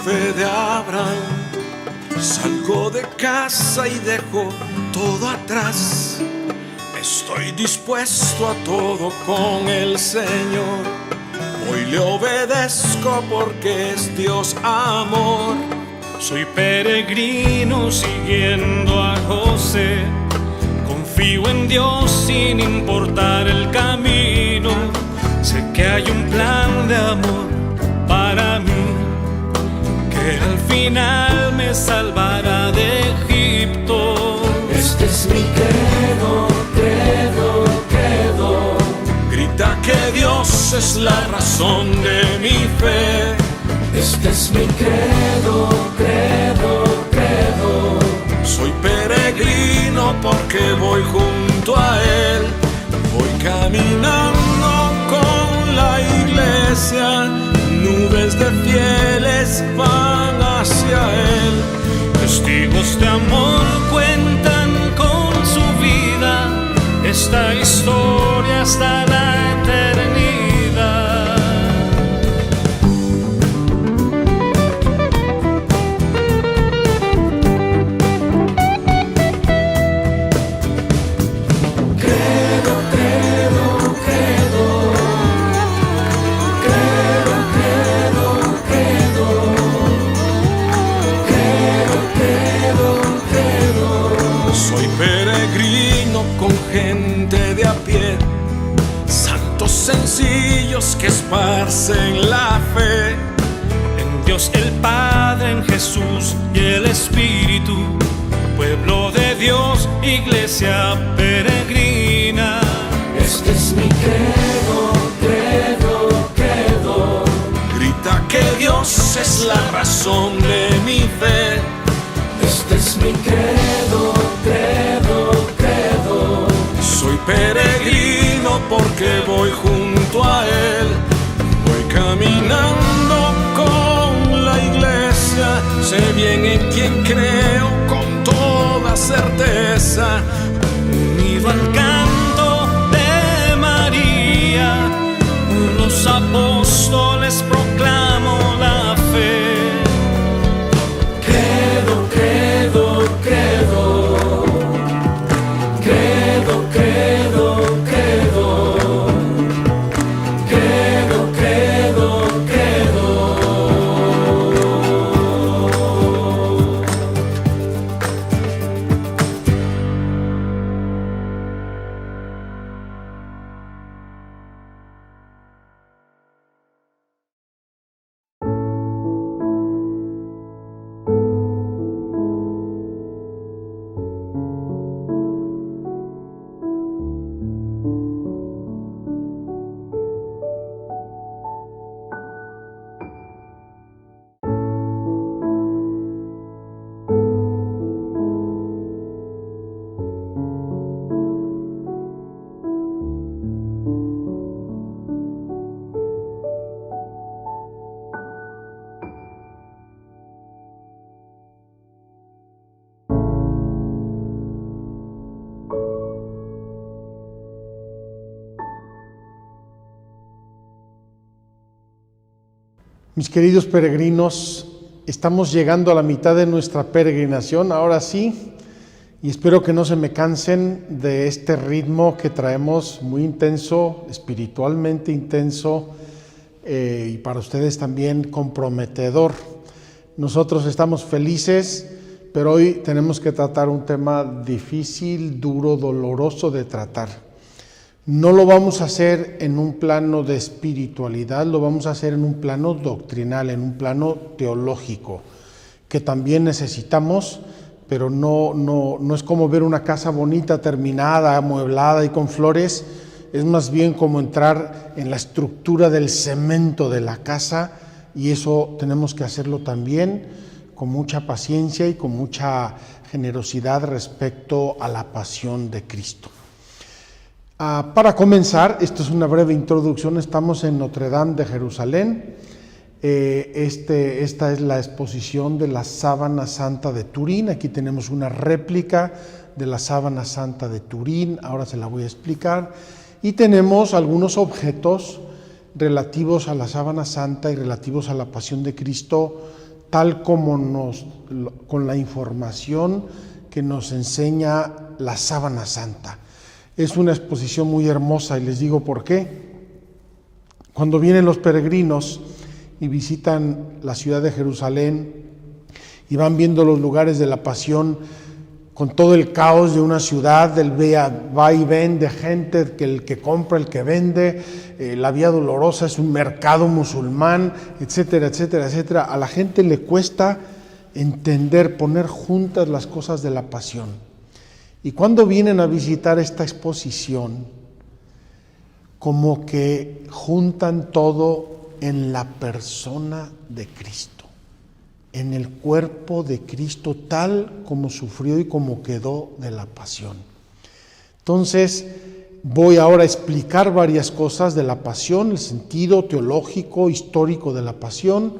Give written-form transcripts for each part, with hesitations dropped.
fe de Abraham, salgo de casa y dejo todo atrás. Estoy dispuesto a todo con el Señor. Hoy le obedezco porque es Dios amor. Soy peregrino siguiendo a José. Confío en Dios sin importar el camino. Sé que hay un plan de amor para mí, que al final me salvará de Egipto. Este es mi credo, credo, credo. Grita que Dios es la razón de mi fe. Este es mi credo, credo, credo. Soy peregrino porque voy junto a Él. Voy caminando con la iglesia. Nubes de fieles van hacia Él. Testigos de amor cuentan con su vida esta historia hasta la eternidad. Credo, credo, credo. Credo, credo, credo. Credo, credo, credo. Soy peregrino con gente de a pie, santos sencillos que esparcen la fe. En Dios el Padre, en Jesús y el Espíritu, pueblo de Dios, iglesia peregrina. Este es mi credo, credo, credo. Grita que Dios es la razón de mi fe. Este es mi credo, credo, credo. Soy peregrino porque voy junto a Él. Voy caminando con la iglesia. Sé bien en quién creo con toda certeza. Unido al canto de María, los apóstoles proclamo la fe. Credo, credo, credo. Credo, credo, credo. Credo, credo, credo. Mis queridos peregrinos, estamos llegando a la mitad de nuestra peregrinación, ahora sí, y espero que no se me cansen de este ritmo que traemos muy intenso, espiritualmente intenso, y para ustedes también comprometedor. Nosotros estamos felices, pero hoy tenemos que tratar un tema difícil, duro, doloroso de tratar. No lo vamos a hacer en un plano de espiritualidad, lo vamos a hacer en un plano doctrinal, en un plano teológico, que también necesitamos, pero no es como ver una casa bonita, terminada, amueblada y con flores, es más bien como entrar en la estructura del cemento de la casa, y eso tenemos que hacerlo también con mucha paciencia y con mucha generosidad respecto a la pasión de Cristo. Para comenzar, esto es una breve introducción, estamos en Notre Dame de Jerusalén. Esta es la exposición de la Sábana Santa de Turín. Aquí tenemos una réplica de la Sábana Santa de Turín, ahora se la voy a explicar. Y tenemos algunos objetos relativos a la Sábana Santa y relativos a la Pasión de Cristo tal como con la información que nos enseña la Sábana Santa. Es una exposición muy hermosa y les digo por qué. Cuando vienen los peregrinos y visitan la ciudad de Jerusalén y van viendo los lugares de la Pasión con todo el caos de una ciudad, del va y ven de gente, que el que compra, el que vende, la Vía Dolorosa es un mercado musulmán, etcétera, etcétera, etcétera. A la gente le cuesta entender, poner juntas las cosas de la Pasión. Y cuando vienen a visitar esta exposición, como que juntan todo en la persona de Cristo, en el cuerpo de Cristo, tal como sufrió y como quedó de la Pasión. Entonces, voy ahora a explicar varias cosas de la Pasión, el sentido teológico, histórico de la Pasión,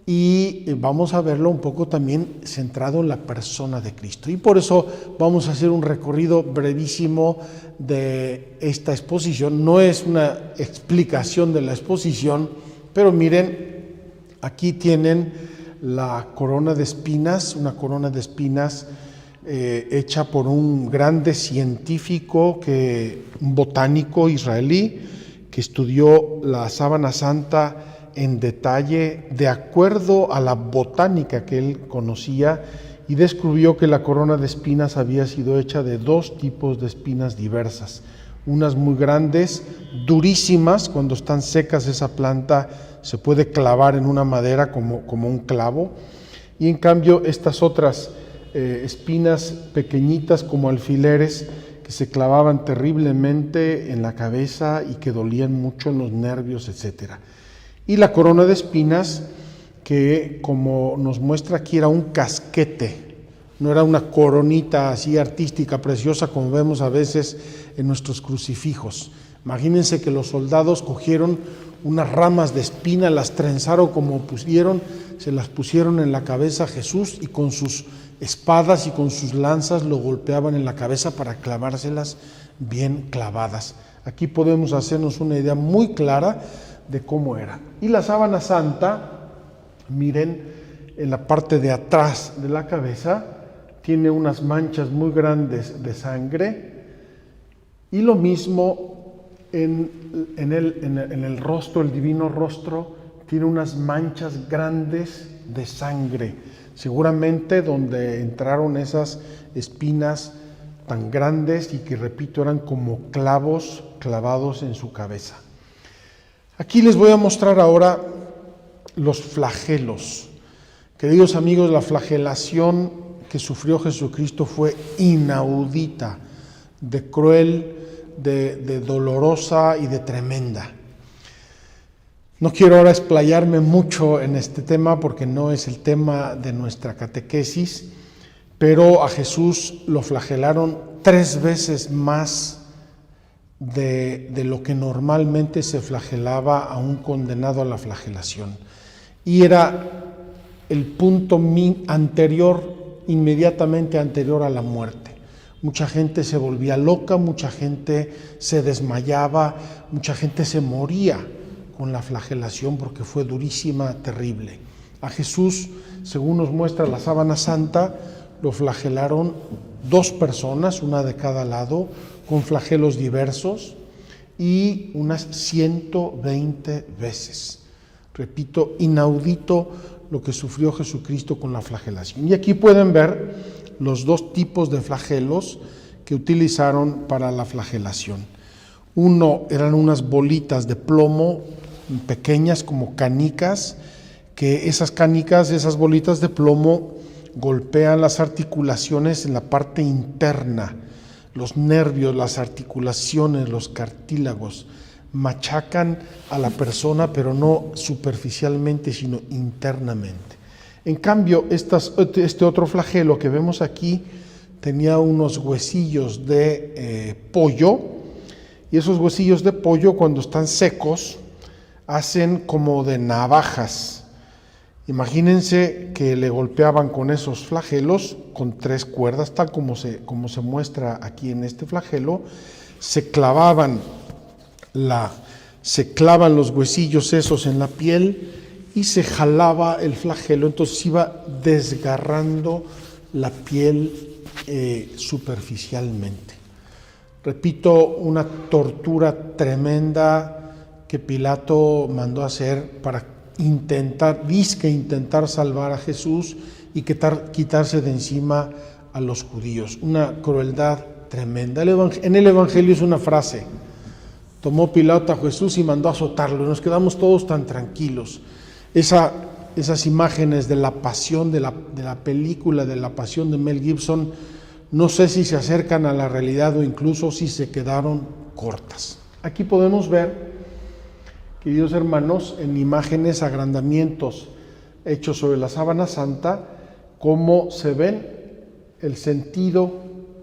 y vamos a verlo un poco también centrado en la persona de Cristo. Y por eso vamos a hacer un recorrido brevísimo de esta exposición. No es una explicación de la exposición, pero miren, aquí tienen la corona de espinas, una corona de espinas hecha por un grande científico, un botánico israelí, que estudió la Sábana Santa en detalle de acuerdo a la botánica que él conocía, y descubrió que la corona de espinas había sido hecha de dos tipos de espinas diversas, unas muy grandes, durísimas. Cuando están secas esa planta se puede clavar en una madera como un clavo, y en cambio estas otras espinas pequeñitas como alfileres que se clavaban terriblemente en la cabeza y que dolían mucho en los nervios, etcétera. Y la corona de espinas, que como nos muestra aquí era un casquete, no era una coronita así artística, preciosa, como vemos a veces en nuestros crucifijos. Imagínense que los soldados cogieron unas ramas de espina, las trenzaron como pusieron, se las pusieron en la cabeza a Jesús, y con sus espadas y con sus lanzas lo golpeaban en la cabeza para clavárselas bien clavadas. Aquí podemos hacernos una idea muy clara de cómo era. Y la Sábana Santa, miren, en la parte de atrás de la cabeza tiene unas manchas muy grandes de sangre, y lo mismo en el rostro, el divino rostro, tiene unas manchas grandes de sangre, seguramente donde entraron esas espinas tan grandes y que, repito, eran como clavos clavados en su cabeza. Aquí les voy a mostrar ahora los flagelos. Queridos amigos, la flagelación que sufrió Jesucristo fue inaudita, de cruel, de dolorosa y de tremenda. No quiero ahora explayarme mucho en este tema porque no es el tema de nuestra catequesis, pero a Jesús lo flagelaron 3 veces más de lo que normalmente se flagelaba a un condenado a la flagelación. Y era el punto inmediatamente anterior a la muerte. Mucha gente se volvía loca, mucha gente se desmayaba, mucha gente se moría con la flagelación porque fue durísima, terrible. A Jesús, según nos muestra la Sábana Santa, lo flagelaron 2 personas, una de cada lado, con flagelos diversos, y unas 120 veces. Repito, inaudito lo que sufrió Jesucristo con la flagelación. Y aquí pueden ver los 2 tipos de flagelos que utilizaron para la flagelación. Uno eran unas bolitas de plomo pequeñas como canicas, que esas bolitas de plomo golpean las articulaciones en la parte interna, los nervios, las articulaciones, los cartílagos, machacan a la persona, pero no superficialmente, sino internamente. En cambio, este otro flagelo que vemos aquí tenía unos huesillos de pollo, y esos huesillos de pollo, cuando están secos, hacen como de navajas. Imagínense que le golpeaban con esos flagelos, con 3 cuerdas, tal como se muestra aquí en este flagelo. Se clavan los huesillos esos en la piel, y se jalaba el flagelo, entonces iba desgarrando la piel superficialmente. Repito, una tortura tremenda que Pilato mandó hacer para intentar salvar a Jesús y quitarse de encima a los judíos. Una crueldad tremenda. En el Evangelio es una frase: tomó Pilato a Jesús y mandó azotarlo. Nos quedamos todos tan tranquilos. Esas imágenes de la pasión, de la película de la pasión de Mel Gibson, no sé si se acercan a la realidad o incluso si se quedaron cortas. Aquí podemos ver, queridos hermanos, en imágenes, agrandamientos hechos sobre la sábana santa, cómo se ven el sentido,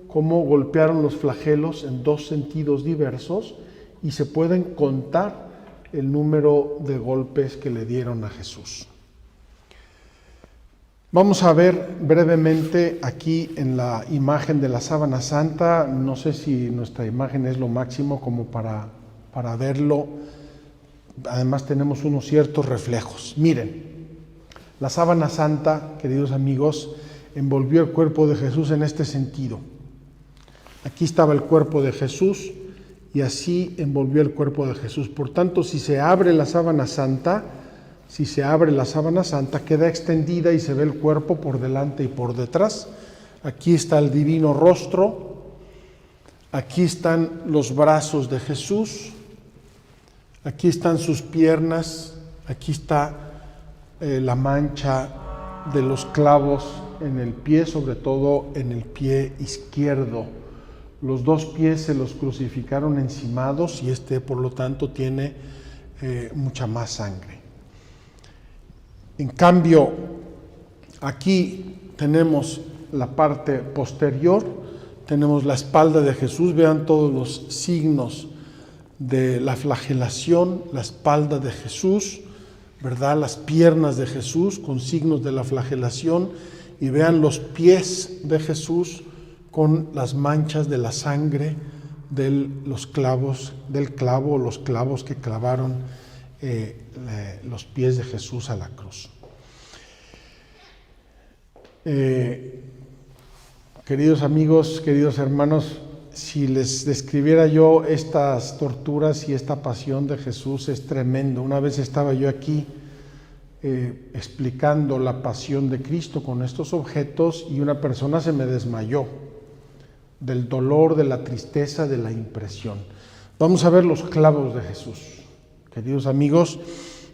cómo golpearon los flagelos en dos sentidos diversos, y se pueden contar el número de golpes que le dieron a Jesús. Vamos a ver brevemente aquí en la imagen de la sábana santa. No sé si nuestra imagen es lo máximo como para verlo. Además tenemos unos ciertos reflejos. Miren, la sábana santa, queridos amigos, envolvió el cuerpo de Jesús en este sentido. Aquí estaba el cuerpo de Jesús y así envolvió el cuerpo de Jesús. Por tanto, si se abre la sábana santa, queda extendida y se ve el cuerpo por delante y por detrás. Aquí está el divino rostro, aquí están los brazos de Jesús, aquí están sus piernas, aquí está la mancha de los clavos en el pie, sobre todo en el pie izquierdo. Los dos pies se los crucificaron encimados y por lo tanto tiene mucha más sangre. En cambio, aquí tenemos la parte posterior, tenemos la espalda de Jesús. Vean todos los signos de la flagelación, la espalda de Jesús, ¿verdad? Las piernas de Jesús con signos de la flagelación, y vean los pies de Jesús con las manchas de la sangre de los clavos que clavaron los pies de Jesús a la cruz. Queridos amigos, queridos hermanos, si les describiera yo estas torturas y esta pasión de Jesús, es tremendo. Una vez estaba yo aquí explicando la pasión de Cristo con estos objetos y una persona se me desmayó del dolor, de la tristeza, de la impresión. Vamos a ver los clavos de Jesús. Queridos amigos,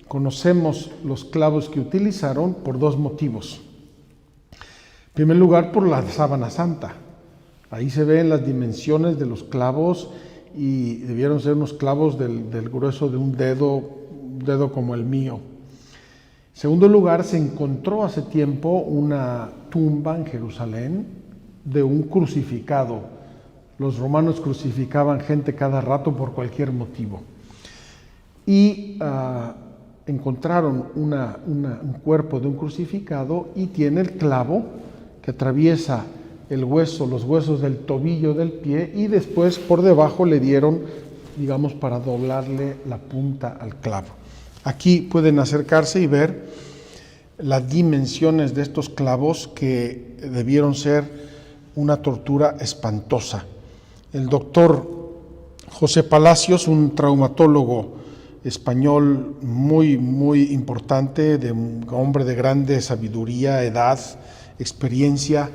conocemos los clavos que utilizaron por dos motivos. En primer lugar, por la sábana santa. Ahí se ven las dimensiones de los clavos y debieron ser unos clavos del grueso de un dedo como el mío. En segundo lugar, se encontró hace tiempo una tumba en Jerusalén de un crucificado. Los romanos crucificaban gente cada rato por cualquier motivo. Y encontraron un cuerpo de un crucificado y tiene el clavo que atraviesa los huesos del tobillo del pie, y después por debajo le dieron, digamos, para doblarle la punta al clavo. Aquí pueden acercarse y ver las dimensiones de estos clavos, que debieron ser una tortura espantosa. El doctor José Palacios, un traumatólogo español muy, muy importante, de un hombre de grande sabiduría, edad, experiencia,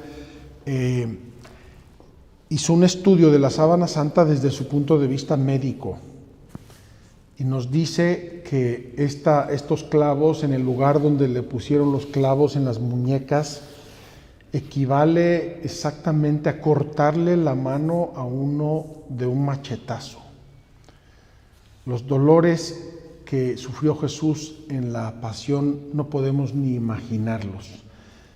hizo un estudio de la sábana santa desde su punto de vista médico y nos dice que estos clavos, en el lugar donde le pusieron los clavos en las muñecas, equivale exactamente a cortarle la mano a uno de un machetazo. Los dolores que sufrió Jesús en la pasión no podemos ni imaginarlos.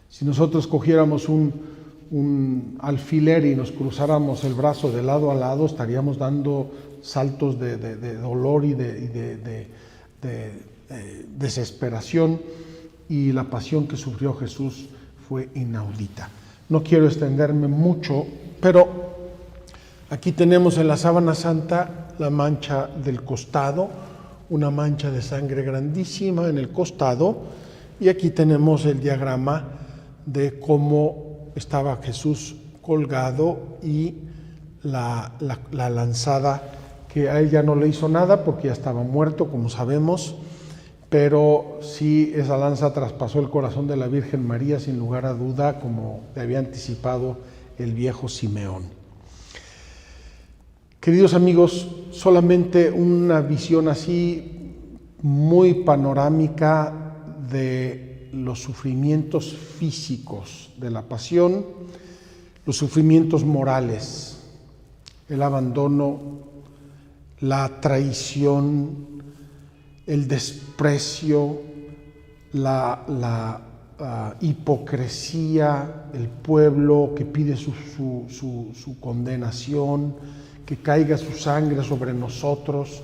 Si nosotros cogiéramos un alfiler y nos cruzáramos el brazo de lado a lado, estaríamos dando saltos de dolor y de desesperación, y la pasión que sufrió Jesús fue inaudita. No quiero extenderme mucho, pero aquí tenemos en la sábana santa la mancha del costado, una mancha de sangre grandísima en el costado, y aquí tenemos el diagrama de cómo estaba Jesús colgado y la lanzada, que a él ya no le hizo nada porque ya estaba muerto, como sabemos, pero sí esa lanza traspasó el corazón de la Virgen María sin lugar a duda, como le había anticipado el viejo Simeón. Queridos amigos, solamente una visión así muy panorámica de los sufrimientos físicos de la pasión, los sufrimientos morales, el abandono, la traición, el desprecio, la hipocresía, el pueblo que pide su condenación, que caiga su sangre sobre nosotros,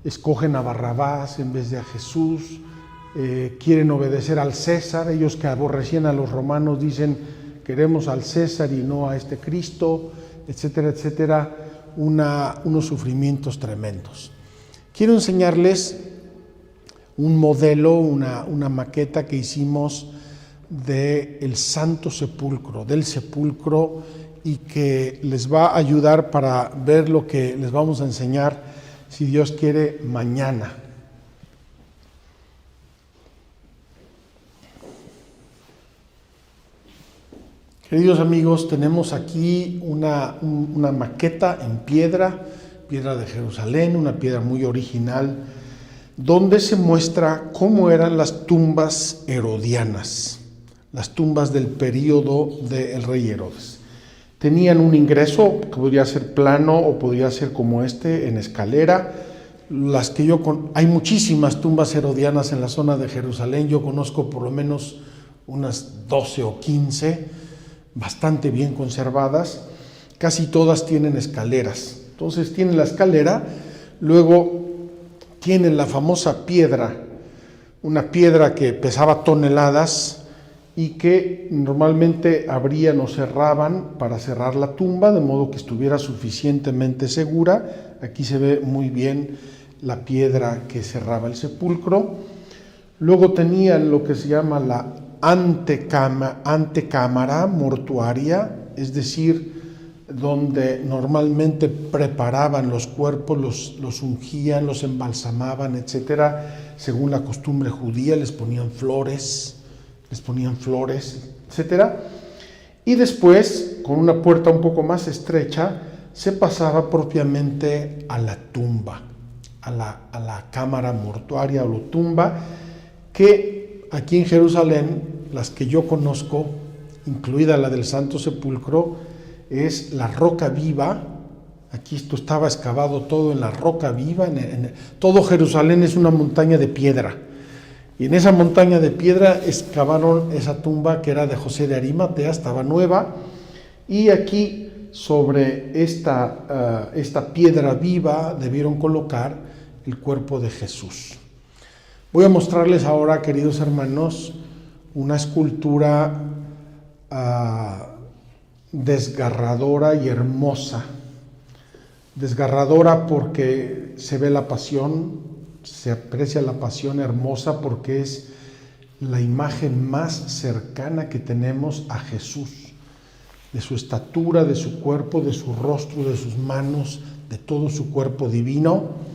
escogen a Barrabás en vez de a Jesús, quieren obedecer al César, ellos que aborrecían a los romanos dicen queremos al César y no a este Cristo, etcétera, etcétera, unos sufrimientos tremendos. Quiero enseñarles un modelo, una maqueta que hicimos del Santo Sepulcro, del sepulcro, y que les va a ayudar para ver lo que les vamos a enseñar, si Dios quiere, mañana. Queridos amigos, tenemos aquí una maqueta en piedra de Jerusalén, una piedra muy original, donde se muestra cómo eran las tumbas herodianas, las tumbas del período del rey Herodes. Tenían un ingreso que podría ser plano o podría ser como este, en escalera. Hay muchísimas tumbas herodianas en la zona de Jerusalén, yo conozco por lo menos unas 12 o 15, bastante bien conservadas, casi todas tienen escaleras. Entonces tienen la escalera, luego tienen la famosa piedra, una piedra que pesaba toneladas y que normalmente abrían o cerraban para cerrar la tumba, de modo que estuviera suficientemente segura. Aquí se ve muy bien la piedra que cerraba el sepulcro. Luego tenían lo que se llama la antecámara mortuaria, es decir, donde normalmente preparaban los cuerpos, los ungían, los embalsamaban, etcétera, según la costumbre judía, les ponían flores, etcétera. Y después, con una puerta un poco más estrecha, se pasaba propiamente a la tumba, a la cámara mortuaria o la tumba, que aquí en Jerusalén, las que yo conozco, incluida la del Santo Sepulcro, es la roca viva. Aquí esto estaba excavado todo en la roca viva. Todo Jerusalén es una montaña de piedra. Y en esa montaña de piedra excavaron esa tumba que era de José de Arimatea, estaba nueva. Y aquí, sobre esta piedra viva, debieron colocar el cuerpo de Jesús. Voy a mostrarles ahora, queridos hermanos, una escultura desgarradora y hermosa. Desgarradora porque se ve la pasión, se aprecia la pasión, hermosa porque es la imagen más cercana que tenemos a Jesús, de su estatura, de su cuerpo, de su rostro, de sus manos, de todo su cuerpo divino,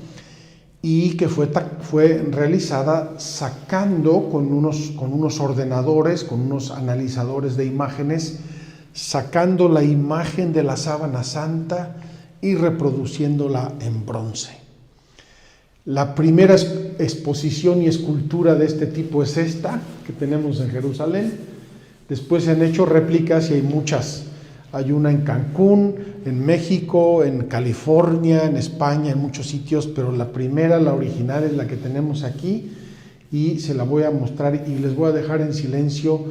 y que fue realizada sacando con unos ordenadores, con unos analizadores de imágenes, sacando la imagen de la sábana santa y reproduciéndola en bronce. La primera exposición y escultura de este tipo es esta, que tenemos en Jerusalén. Después se han hecho réplicas y hay muchas. Hay una en Cancún, en México, en California, en España, en muchos sitios, pero la primera, la original, es la que tenemos aquí y se la voy a mostrar y les voy a dejar en silencio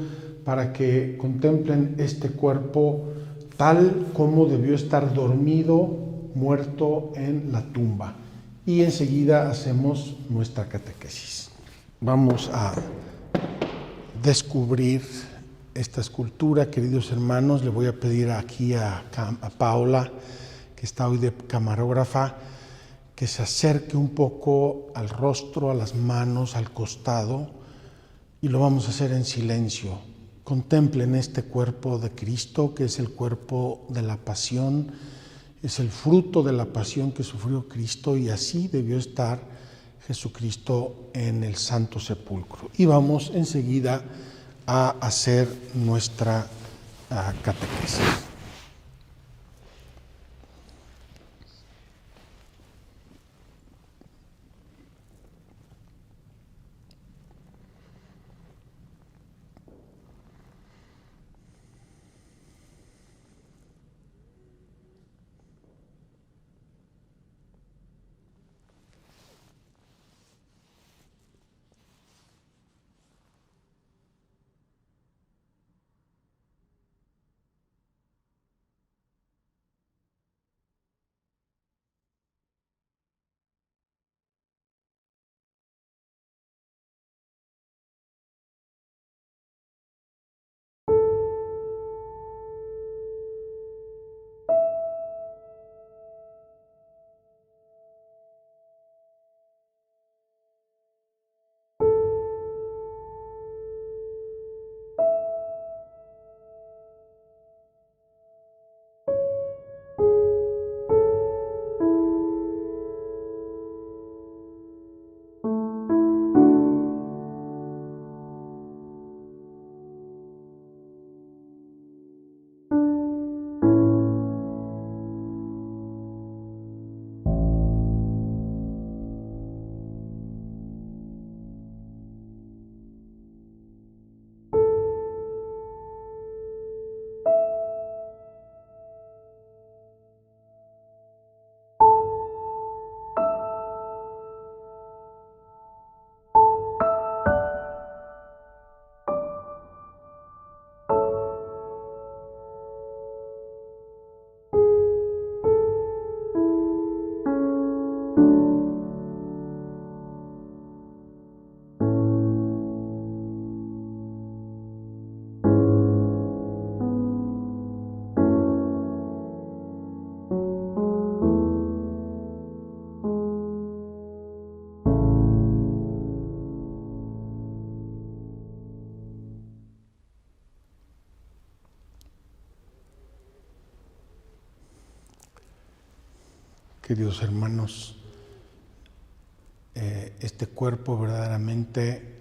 para que contemplen este cuerpo tal como debió estar dormido, muerto en la tumba. Y enseguida hacemos nuestra catequesis. Vamos a descubrir esta escultura, queridos hermanos. Le voy a pedir aquí a Paola, que está hoy de camarógrafa, que se acerque un poco al rostro, a las manos, al costado, y lo vamos a hacer en silencio. Contemplen este cuerpo de Cristo, que es el cuerpo de la pasión, es el fruto de la pasión que sufrió Cristo, y así debió estar Jesucristo en el Santo Sepulcro. Y vamos enseguida a hacer nuestra catequesis. Queridos hermanos, este cuerpo verdaderamente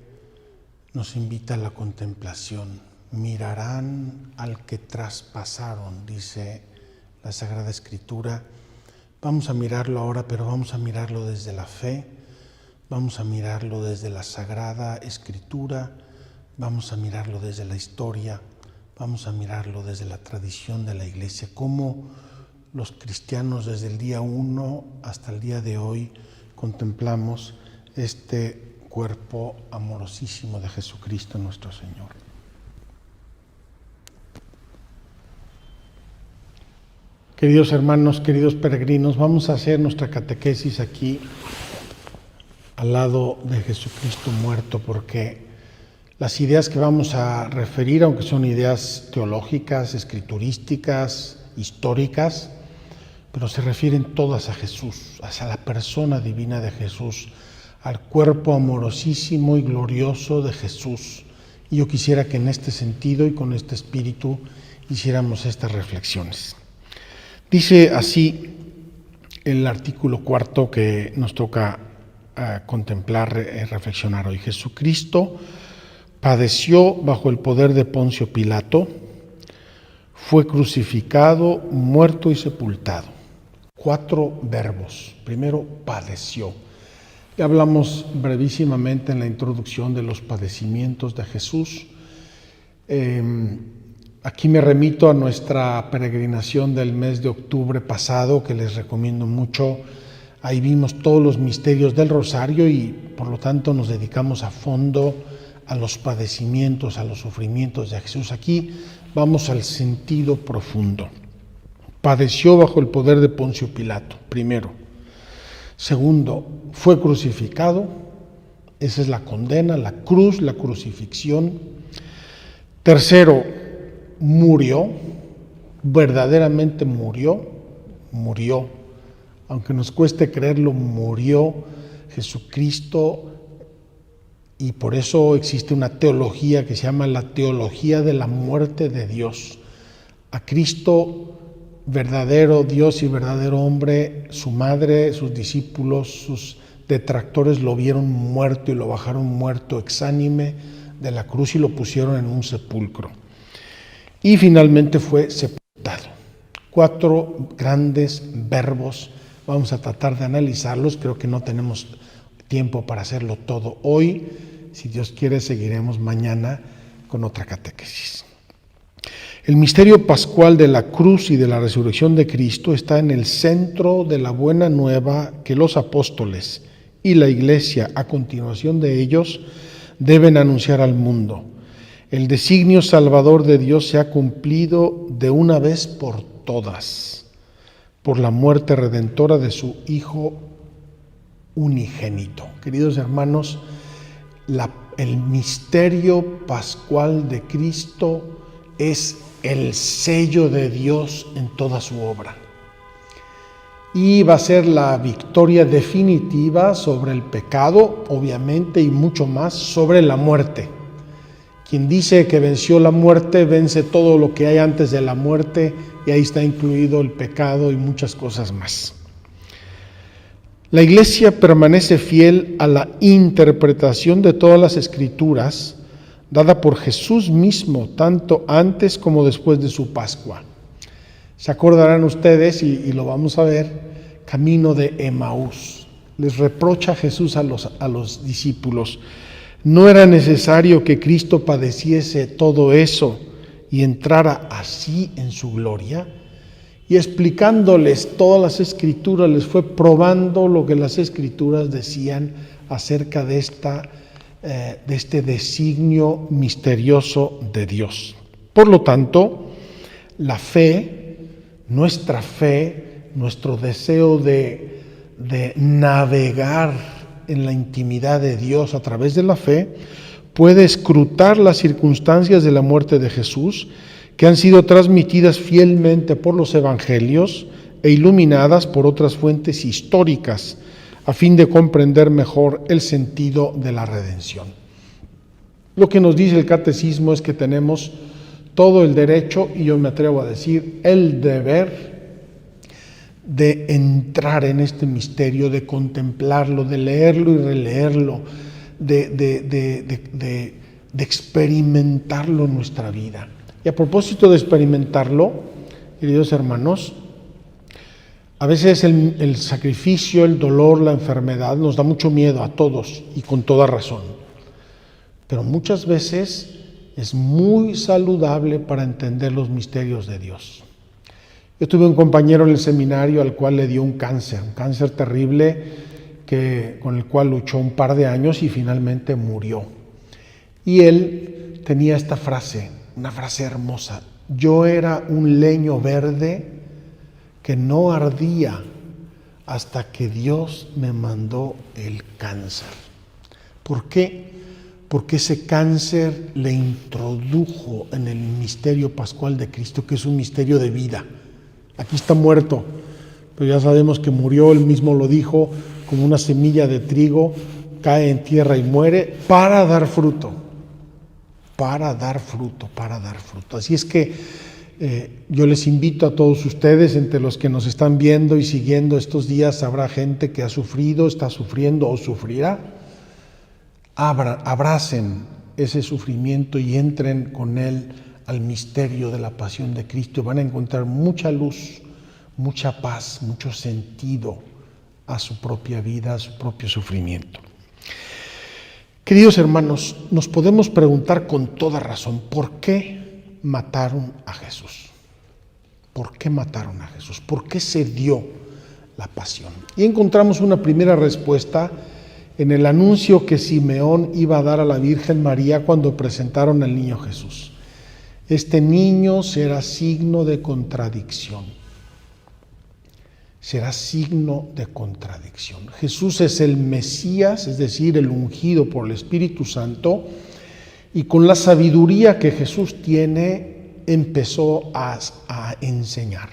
nos invita a la contemplación. Mirarán al que traspasaron, dice la Sagrada Escritura. Vamos a mirarlo ahora, pero vamos a mirarlo desde la fe, vamos a mirarlo desde la Sagrada Escritura, vamos a mirarlo desde la historia, vamos a mirarlo desde la tradición de la Iglesia, cómo los cristianos desde el día 1 hasta el día de hoy contemplamos este cuerpo amorosísimo de Jesucristo nuestro Señor. Queridos hermanos, queridos peregrinos, vamos a hacer nuestra catequesis aquí al lado de Jesucristo muerto, porque las ideas que vamos a referir, aunque son ideas teológicas, escriturísticas, históricas, pero se refieren todas a Jesús, hacia la persona divina de Jesús, al cuerpo amorosísimo y glorioso de Jesús. Y yo quisiera que en este sentido y con este espíritu hiciéramos estas reflexiones. Dice así el artículo 4 que nos toca contemplar y reflexionar hoy. Jesucristo padeció bajo el poder de Poncio Pilato, fue crucificado, muerto y sepultado. 4 verbos. Primero, padeció. Ya hablamos brevísimamente en la introducción de los padecimientos de Jesús. Aquí me remito a nuestra peregrinación del mes de octubre pasado, que les recomiendo mucho. Ahí vimos todos los misterios del Rosario y por lo tanto nos dedicamos a fondo a los padecimientos, a los sufrimientos de Jesús. Aquí vamos al sentido profundo. Padeció bajo el poder de Poncio Pilato, primero. Segundo, fue crucificado. Esa es la condena, la cruz, la crucifixión. Tercero, murió, verdaderamente murió aunque nos cueste creerlo, murió Jesucristo, y por eso existe una teología que se llama la teología de la muerte de Dios. A Cristo, verdadero Dios y verdadero hombre, su madre, sus discípulos, sus detractores lo vieron muerto y lo bajaron muerto, exánime, de la cruz y lo pusieron en un sepulcro. Y finalmente fue sepultado. 4 grandes verbos. Vamos a tratar de analizarlos. Creo que no tenemos tiempo para hacerlo todo hoy. Si Dios quiere, seguiremos mañana con otra catequesis. El misterio pascual de la cruz y de la resurrección de Cristo está en el centro de la buena nueva que los apóstoles y la Iglesia, a continuación de ellos, deben anunciar al mundo. El designio salvador de Dios se ha cumplido de una vez por todas, por la muerte redentora de su Hijo unigénito. Queridos hermanos, el misterio pascual de Cristo es el sello de Dios en toda su obra. Y va a ser la victoria definitiva sobre el pecado, obviamente, y mucho más sobre la muerte. Quien dice que venció la muerte, vence todo lo que hay antes de la muerte, y ahí está incluido el pecado y muchas cosas más. La Iglesia permanece fiel a la interpretación de todas las Escrituras, dada por Jesús mismo, tanto antes como después de su Pascua. Se acordarán ustedes, y lo vamos a ver, camino de Emaús. Les reprocha Jesús a los discípulos: no era necesario que Cristo padeciese todo eso y entrara así en su gloria. Y explicándoles todas las Escrituras, les fue probando lo que las Escrituras decían acerca de este designio misterioso de Dios. Por lo tanto, la fe, nuestra fe, nuestro deseo de navegar en la intimidad de Dios a través de la fe, puede escrutar las circunstancias de la muerte de Jesús, que han sido transmitidas fielmente por los evangelios e iluminadas por otras fuentes históricas, a fin de comprender mejor el sentido de la redención. Lo que nos dice el catecismo es que tenemos todo el derecho, y yo me atrevo a decir el deber, de entrar en este misterio, de contemplarlo, de leerlo y releerlo, de experimentarlo en nuestra vida. Y a propósito de experimentarlo, queridos hermanos, a veces el sacrificio, el dolor, la enfermedad nos da mucho miedo a todos, y con toda razón. Pero muchas veces es muy saludable para entender los misterios de Dios. Yo tuve un compañero en el seminario al cual le dio un cáncer terrible, con el cual luchó un par de años y finalmente murió. Y él tenía esta frase, una frase hermosa: yo era un leño verde que no ardía hasta que Dios me mandó el cáncer. ¿Por qué? Porque ese cáncer le introdujo en el misterio pascual de Cristo, que es un misterio de vida. Aquí está muerto, pero ya sabemos que murió, él mismo lo dijo, como una semilla de trigo, cae en tierra y muere para dar fruto. Para dar fruto. Así es que yo les invito a todos ustedes, entre los que nos están viendo y siguiendo estos días, habrá gente que ha sufrido, está sufriendo o sufrirá. Abracen ese sufrimiento y entren con él al misterio de la pasión de Cristo, y van a encontrar mucha luz, mucha paz, mucho sentido a su propia vida, a su propio sufrimiento. Queridos hermanos, nos podemos preguntar con toda razón: ¿por qué mataron a Jesús? ¿Por qué mataron a Jesús? ¿Por qué se dio la pasión? Y encontramos una primera respuesta en el anuncio que Simeón iba a dar a la Virgen María cuando presentaron al niño Jesús. Este niño será signo de contradicción. Será signo de contradicción. Jesús es el Mesías, es decir, el ungido por el Espíritu Santo, y con la sabiduría que Jesús tiene, empezó a enseñar.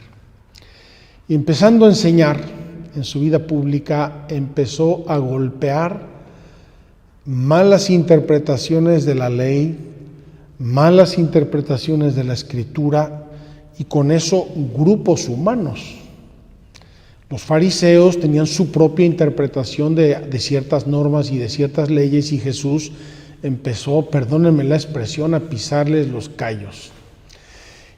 Y empezando a enseñar, en su vida pública, empezó a golpear malas interpretaciones de la ley, malas interpretaciones de la Escritura, y con eso grupos humanos. Los fariseos tenían su propia interpretación de ciertas normas y de ciertas leyes, y Jesús empezó, perdónenme la expresión, a pisarles los callos.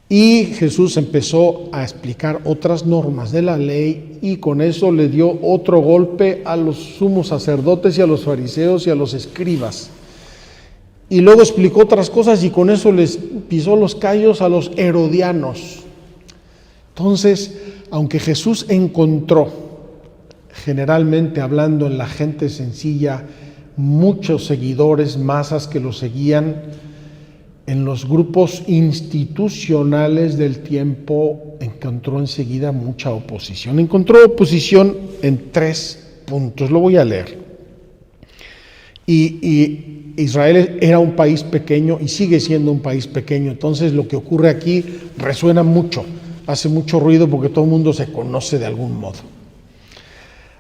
Y Jesús empezó a explicar otras normas de la ley, y con eso le dio otro golpe a los sumos sacerdotes y a los fariseos y a los escribas. Y luego explicó otras cosas, y con eso les pisó los callos a los herodianos. Entonces, aunque Jesús encontró, generalmente hablando en la gente sencilla, muchos seguidores, masas que lo seguían, en los grupos institucionales del tiempo encontró enseguida mucha oposición. Encontró oposición en 3 puntos, lo voy a leer. Y Israel era un país pequeño y sigue siendo un país pequeño, entonces lo que ocurre aquí resuena mucho, hace mucho ruido porque todo el mundo se conoce de algún modo.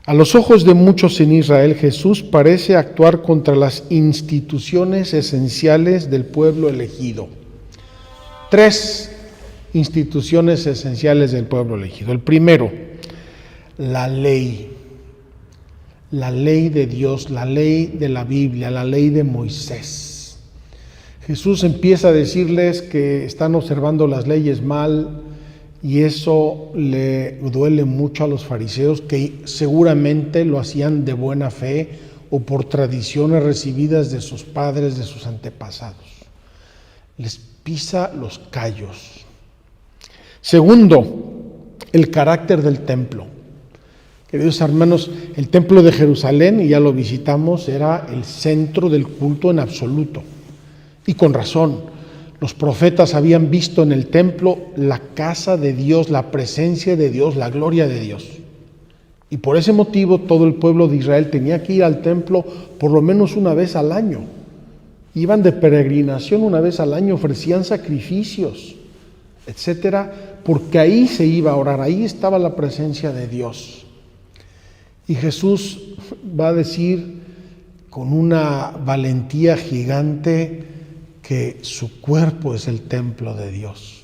A los ojos de muchos en Israel, Jesús parece actuar contra las instituciones esenciales del pueblo elegido. 3 instituciones esenciales del pueblo elegido. El primero, la ley. La ley de Dios, la ley de la Biblia, la ley de Moisés. Jesús empieza a decirles que están observando las leyes mal, y eso le duele mucho a los fariseos, que seguramente lo hacían de buena fe o por tradiciones recibidas de sus padres, de sus antepasados. Les pisa los callos. Segundo, el carácter del templo. Queridos hermanos, el templo de Jerusalén, y ya lo visitamos, era el centro del culto en absoluto. Y con razón. Los profetas habían visto en el templo la casa de Dios, la presencia de Dios, la gloria de Dios. Y por ese motivo todo el pueblo de Israel tenía que ir al templo por lo menos una vez al año. Iban de peregrinación una vez al año, ofrecían sacrificios, etcétera, porque ahí se iba a orar, ahí estaba la presencia de Dios. Y Jesús va a decir con una valentía gigante que su cuerpo es el templo de Dios.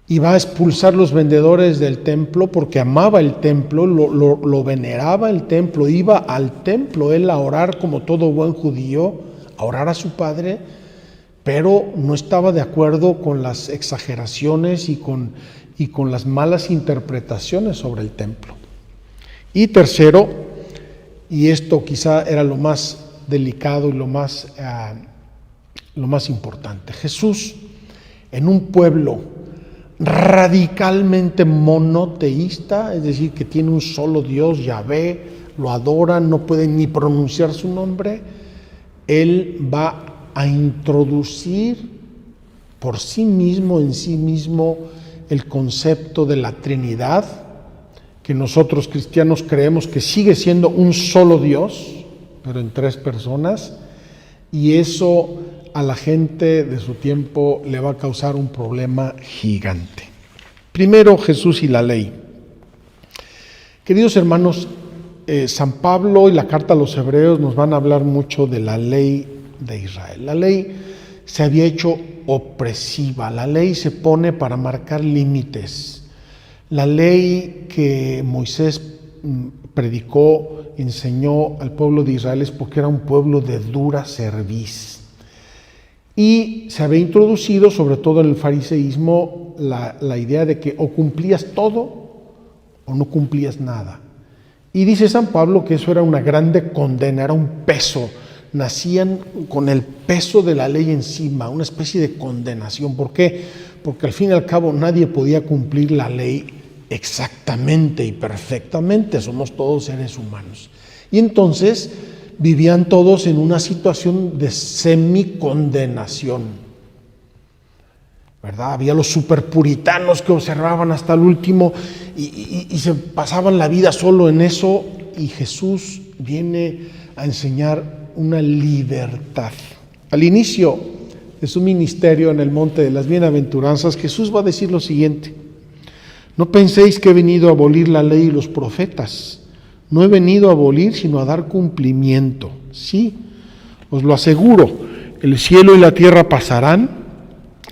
Y va a expulsar los vendedores del templo porque amaba el templo, lo veneraba el templo, iba al templo él a orar como todo buen judío, a orar a su Padre, pero no estaba de acuerdo con las exageraciones y con las malas interpretaciones sobre el templo. Y tercero, y esto quizá era lo más delicado y lo más importante, Jesús en un pueblo radicalmente monoteísta, es decir, que tiene un solo Dios, Yahvé, lo adoran, no pueden ni pronunciar su nombre, él va a introducir por sí mismo, en sí mismo, el concepto de la Trinidad, que nosotros cristianos creemos que sigue siendo un solo Dios, pero en 3 personas, y eso a la gente de su tiempo le va a causar un problema gigante. Primero, Jesús y la ley. Queridos hermanos, San Pablo y la carta a los Hebreos nos van a hablar mucho de la ley de Israel. La ley se había hecho opresiva, la ley se pone para marcar límites. La ley que Moisés predicó, enseñó al pueblo de Israel es porque era un pueblo de dura cerviz. Y se había introducido, sobre todo en el fariseísmo, la idea de que o cumplías todo o no cumplías nada. Y dice San Pablo que eso era una grande condena, era un peso. Nacían con el peso de la ley encima, una especie de condenación. ¿Por qué? Porque al fin y al cabo nadie podía cumplir la ley exactamente y perfectamente, somos todos seres humanos. Y entonces vivían todos en una situación de semicondenación, ¿verdad? Había los superpuritanos que observaban hasta el último y se pasaban la vida solo en eso, y Jesús viene a enseñar una libertad. Al inicio de su ministerio en el Monte de las Bienaventuranzas, Jesús va a decir lo siguiente: No penséis que he venido a abolir la ley y los profetas. No he venido a abolir, sino a dar cumplimiento. Sí, os lo aseguro, el cielo y la tierra pasarán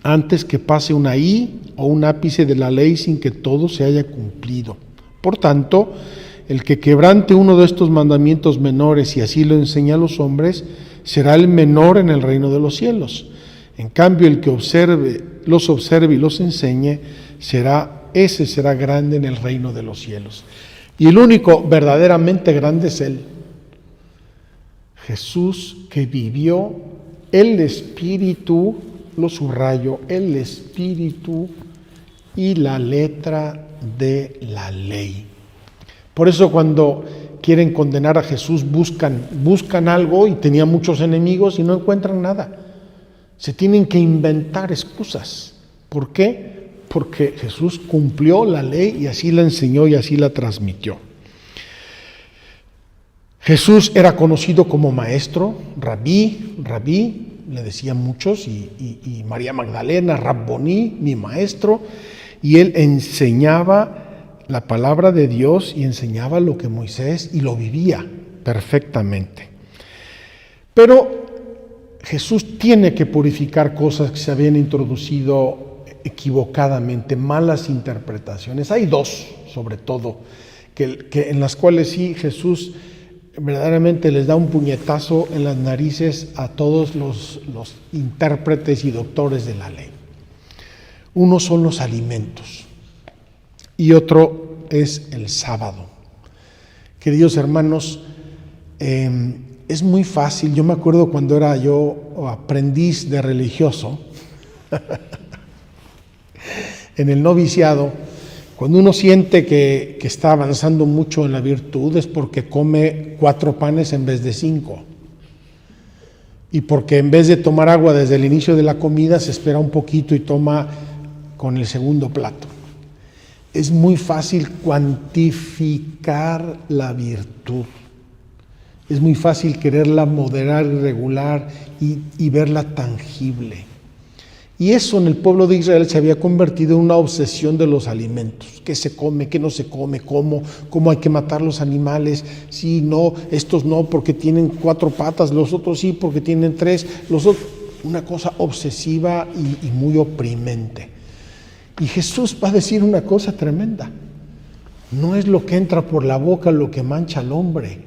antes que pase una i o un ápice de la ley sin que todo se haya cumplido. Por tanto, el que quebrante uno de estos mandamientos menores y así lo enseña a los hombres, será el menor en el reino de los cielos. En cambio, el que los observe y los enseñe, ese será grande en el reino de los cielos. Y el único verdaderamente grande es Él. Jesús, que vivió el Espíritu, lo subrayo, el Espíritu y la letra de la ley. Por eso cuando quieren condenar a Jesús buscan algo, y tenía muchos enemigos y no encuentran nada. Se tienen que inventar excusas. ¿Por qué? Porque Jesús cumplió la ley y así la enseñó y así la transmitió. Jesús era conocido como maestro, rabí, le decían muchos, y María Magdalena, Rabboní, mi maestro, y él enseñaba la palabra de Dios y enseñaba lo que Moisés, y lo vivía perfectamente. Pero Jesús tiene que purificar cosas que se habían introducido equivocadamente, malas interpretaciones. Hay dos, sobre todo, que en las cuales sí Jesús verdaderamente les da un puñetazo en las narices a todos los intérpretes y doctores de la ley. Uno son los alimentos y otro es el sábado. Queridos hermanos, es muy fácil. Yo me acuerdo cuando era yo aprendiz de religioso, en el noviciado, cuando uno siente que está avanzando mucho en la virtud, es porque come 4 panes en vez de 5. Y porque en vez de tomar agua desde el inicio de la comida, se espera un poquito y toma con el segundo plato. Es muy fácil cuantificar la virtud. Es muy fácil quererla moderar y regular y verla tangible. Y eso en el pueblo de Israel se había convertido en una obsesión de los alimentos. ¿Qué se come? ¿Qué no se come? ¿Cómo hay que matar los animales? Sí, no, estos no porque tienen 4 patas, los otros sí porque tienen 3. Una cosa obsesiva y muy oprimente. Y Jesús va a decir una cosa tremenda. No es lo que entra por la boca lo que mancha al hombre,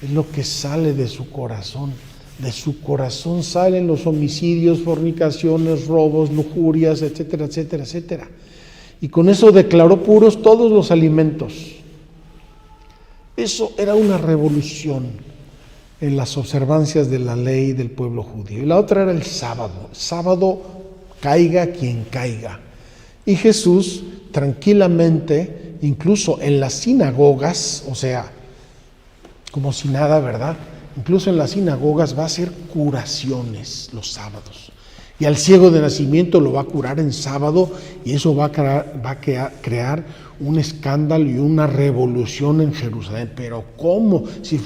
es lo que sale de su corazón. De su corazón salen los homicidios, fornicaciones, robos, lujurias, etcétera, etcétera, etcétera. Y con eso declaró puros todos los alimentos. Eso era una revolución en las observancias de la ley del pueblo judío. Y la otra era el sábado. Sábado, caiga quien caiga. Y Jesús tranquilamente, incluso en las sinagogas, o sea, como si nada, ¿verdad? Incluso en las sinagogas va a hacer curaciones los sábados. Y al ciego de nacimiento lo va a curar en sábado, y eso va a crear un escándalo y una revolución en Jerusalén. Pero ¿cómo? Si ese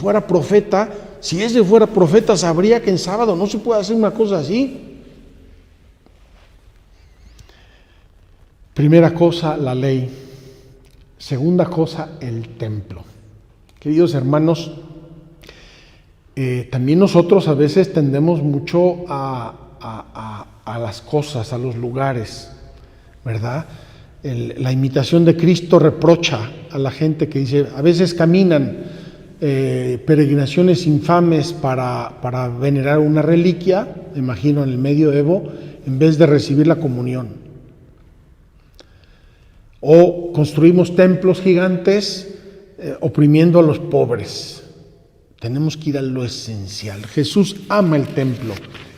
fuera profeta, sabría que en sábado no se puede hacer una cosa así. Primera cosa, la ley. Segunda cosa, el templo. Queridos hermanos, también nosotros a veces tendemos mucho a las cosas, a los lugares, ¿verdad? La imitación de Cristo reprocha a la gente que dice, a veces caminan peregrinaciones infames para venerar una reliquia, imagino en el medioevo, en vez de recibir la comunión. O construimos templos gigantes oprimiendo a los pobres. Tenemos que ir a lo esencial. Jesús ama el templo.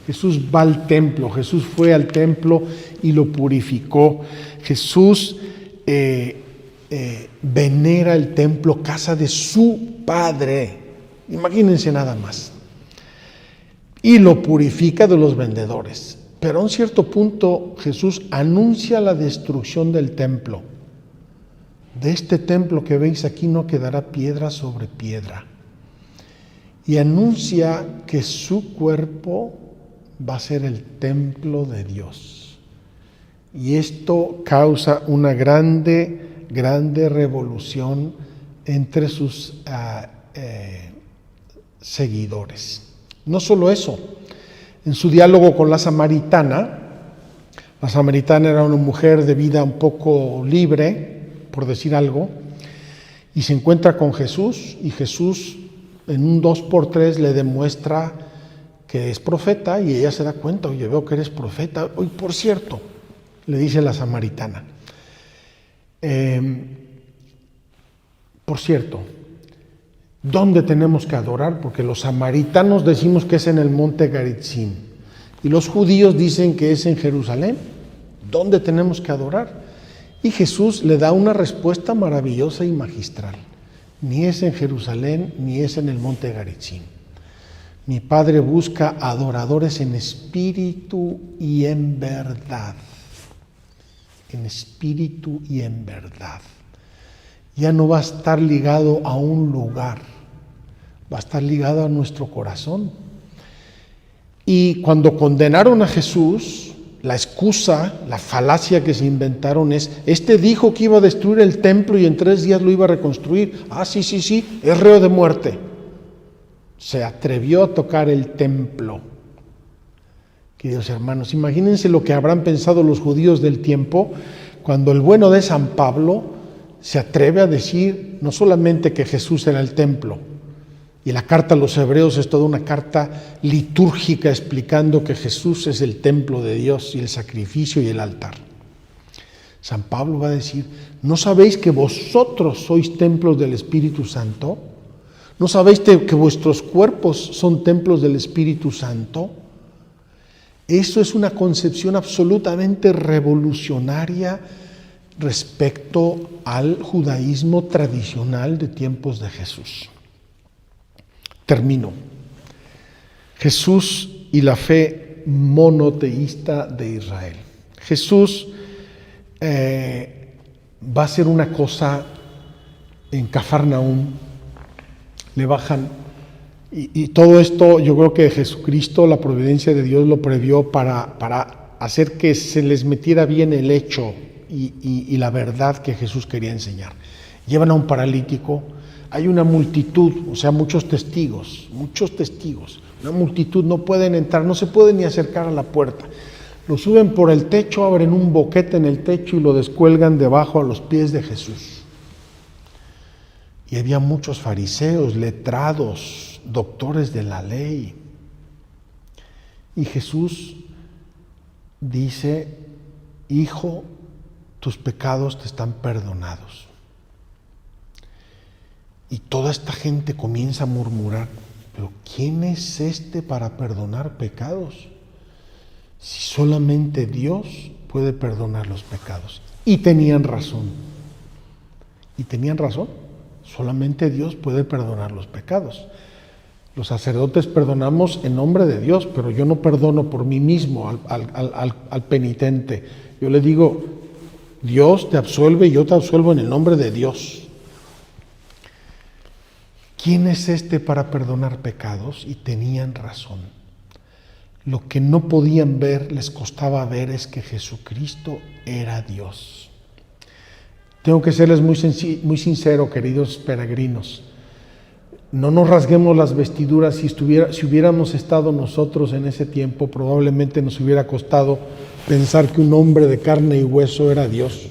Jesús va al templo. Jesús fue al templo y lo purificó. Jesús venera el templo, casa de su Padre. Imagínense nada más. Y lo purifica de los vendedores. Pero a un cierto punto Jesús anuncia la destrucción del templo. De este templo que veis aquí no quedará piedra sobre piedra. Y anuncia que su cuerpo va a ser el templo de Dios. Y esto causa una grande revolución entre sus seguidores. No solo eso, en su diálogo con la samaritana era una mujer de vida un poco libre, por decir algo, y se encuentra con Jesús, y Jesús en un 2x3 le demuestra que es profeta, y ella se da cuenta: oye, veo que eres profeta. Hoy, por cierto, le dice la samaritana, por cierto, ¿dónde tenemos que adorar? Porque los samaritanos decimos que es en el monte Garitzim, y los judíos dicen que es en Jerusalén. ¿Dónde tenemos que adorar? Y Jesús le da una respuesta maravillosa y magistral: ni es en Jerusalén, ni es en el monte Garitzim. Mi Padre busca adoradores en espíritu y en verdad. En espíritu y en verdad. Ya no va a estar ligado a un lugar, va a estar ligado a nuestro corazón. Y cuando condenaron a Jesús, la excusa, la falacia que se inventaron es: este dijo que iba a destruir el templo y en 3 días lo iba a reconstruir. Ah, sí, es reo de muerte. Se atrevió a tocar el templo. Queridos hermanos, imagínense lo que habrán pensado los judíos del tiempo cuando el bueno de San Pablo se atreve a decir no solamente que Jesús era el templo, y la carta a los hebreos es toda una carta litúrgica explicando que Jesús es el templo de Dios y el sacrificio y el altar. San Pablo va a decir: ¿no sabéis que vosotros sois templos del Espíritu Santo? ¿No sabéis que vuestros cuerpos son templos del Espíritu Santo? Eso es una concepción absolutamente revolucionaria respecto al judaísmo tradicional de tiempos de Jesús. Termino. Jesús y la fe monoteísta de Israel. Jesús va a hacer una cosa en Cafarnaúm. Le bajan, y todo esto yo creo que Jesucristo, la providencia de Dios, lo previó para hacer que se les metiera bien el hecho y la verdad que Jesús quería enseñar. Llevan a un paralítico, hay una multitud, o sea, muchos testigos, una multitud, no pueden entrar, no se pueden ni acercar a la puerta. Lo suben por el techo, abren un boquete en el techo y lo descuelgan debajo a los pies de Jesús. Y había muchos fariseos, letrados, doctores de la ley. Y Jesús dice: hijo, tus pecados te están perdonados. Y toda esta gente comienza a murmurar: ¿pero quién es este para perdonar pecados? Si solamente Dios puede perdonar los pecados. Y tenían razón. Solamente Dios puede perdonar los pecados. Los sacerdotes perdonamos en nombre de Dios, pero yo no perdono por mí mismo al penitente. Yo le digo: Dios te absuelve y yo te absuelvo en el nombre de Dios. ¿Quién es este para perdonar pecados? Y tenían razón. Lo que no podían ver, les costaba ver, es que Jesucristo era Dios. Tengo que serles muy sincero, queridos peregrinos. No nos rasguemos las vestiduras. Si hubiéramos estado nosotros en ese tiempo, probablemente nos hubiera costado pensar que un hombre de carne y hueso era Dios.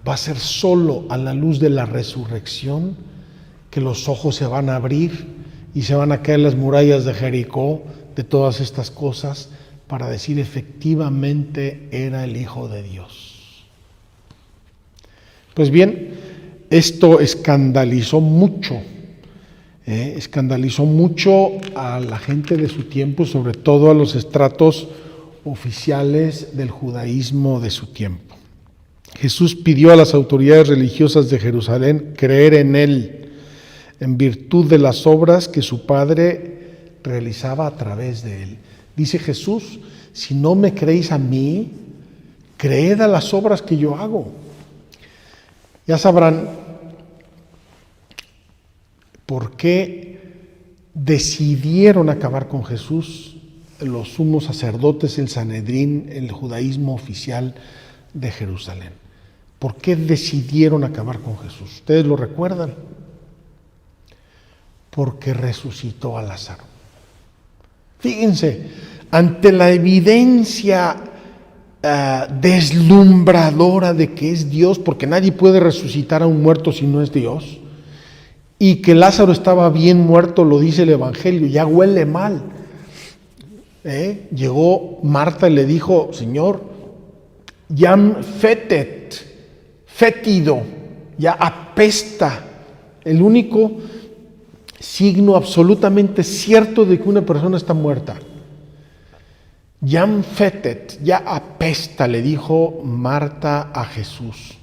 Va a ser solo a la luz de la resurrección que los ojos se van a abrir y se van a caer las murallas de Jericó de todas estas cosas para decir: efectivamente era el Hijo de Dios. Pues bien, esto escandalizó mucho a la gente de su tiempo, sobre todo a los estratos oficiales del judaísmo de su tiempo. Jesús pidió a las autoridades religiosas de Jerusalén creer en Él, en virtud de las obras que su Padre realizaba a través de Él. Dice Jesús: si no me creéis a mí, creed a las obras que yo hago. Ya sabrán por qué decidieron acabar con Jesús los sumos sacerdotes, el Sanedrín, el judaísmo oficial de Jerusalén. ¿Por qué decidieron acabar con Jesús? ¿Ustedes lo recuerdan? Porque resucitó a Lázaro. Fíjense, ante la evidencia deslumbradora de que es Dios, porque nadie puede resucitar a un muerto si no es Dios, y que Lázaro estaba bien muerto, lo dice el Evangelio, ya huele mal. Llegó Marta y le dijo: Señor, jam fetet, fétido, ya apesta. El único signo absolutamente cierto de que una persona está muerta. Jam fetet, ya apesta, le dijo Marta a Jesús.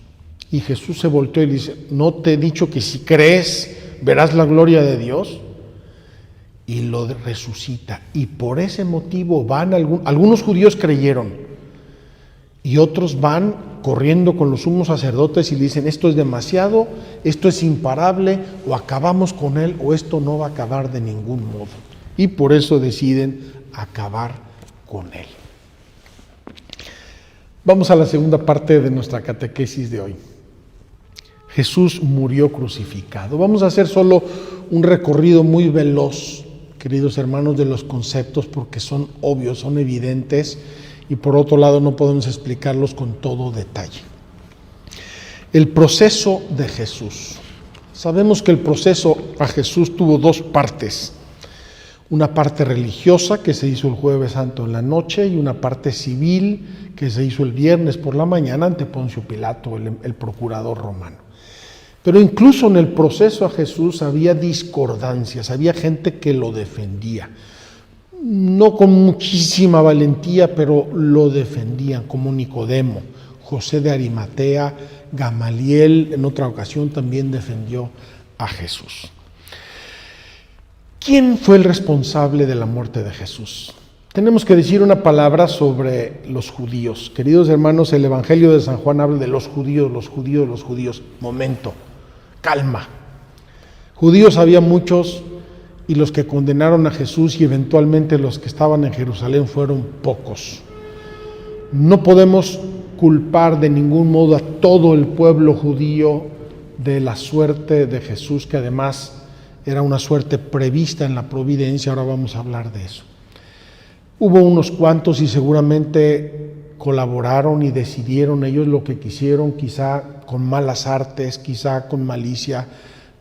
Y Jesús se volteó y le dice: ¿no te he dicho que si crees verás la gloria de Dios? Y lo resucita. Y por ese motivo van algunos judíos creyeron, y otros van corriendo con los sumos sacerdotes y le dicen: esto es demasiado, esto es imparable, o acabamos con él o esto no va a acabar de ningún modo. Y por eso deciden acabar con él. Vamos a la segunda parte de nuestra catequesis de hoy. Jesús murió crucificado. Vamos a hacer solo un recorrido muy veloz, queridos hermanos, de los conceptos, porque son obvios, son evidentes, y por otro lado no podemos explicarlos con todo detalle. El proceso de Jesús. Sabemos que el proceso a Jesús tuvo dos partes. Una parte religiosa que se hizo el Jueves Santo en la noche, y una parte civil que se hizo el viernes por la mañana ante Poncio Pilato, el procurador romano. Pero incluso en el proceso a Jesús había discordancias, había gente que lo defendía. No con muchísima valentía, pero lo defendían, como Nicodemo, José de Arimatea, Gamaliel, en otra ocasión también defendió a Jesús. ¿Quién fue el responsable de la muerte de Jesús? Tenemos que decir una palabra sobre los judíos. Queridos hermanos, el Evangelio de San Juan habla de los judíos, los judíos, los judíos. Momento, calma. Judíos había muchos, y los que condenaron a Jesús y eventualmente los que estaban en Jerusalén fueron pocos. No podemos culpar de ningún modo a todo el pueblo judío de la suerte de Jesús, que además era una suerte prevista en la providencia. Ahora vamos a hablar de eso. Hubo unos cuantos y seguramente colaboraron y decidieron ellos lo que quisieron, quizá con malas artes, quizá con malicia.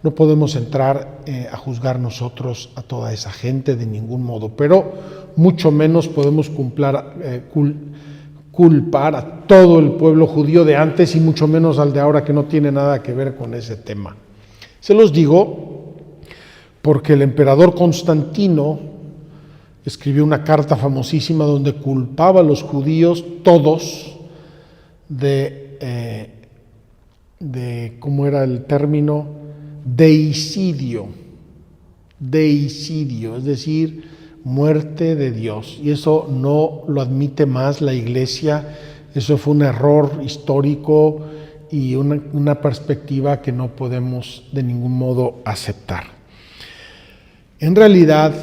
No podemos entrar a juzgar nosotros a toda esa gente de ningún modo, pero mucho menos podemos culpar a todo el pueblo judío de antes, y mucho menos al de ahora, que no tiene nada que ver con ese tema. Se los digo porque el emperador Constantino escribió una carta famosísima donde culpaba a los judíos todos de ¿cómo era el término? Deicidio, es decir, muerte de Dios. Y eso no lo admite más la Iglesia. Eso fue un error histórico y una perspectiva que no podemos de ningún modo aceptar. En realidad,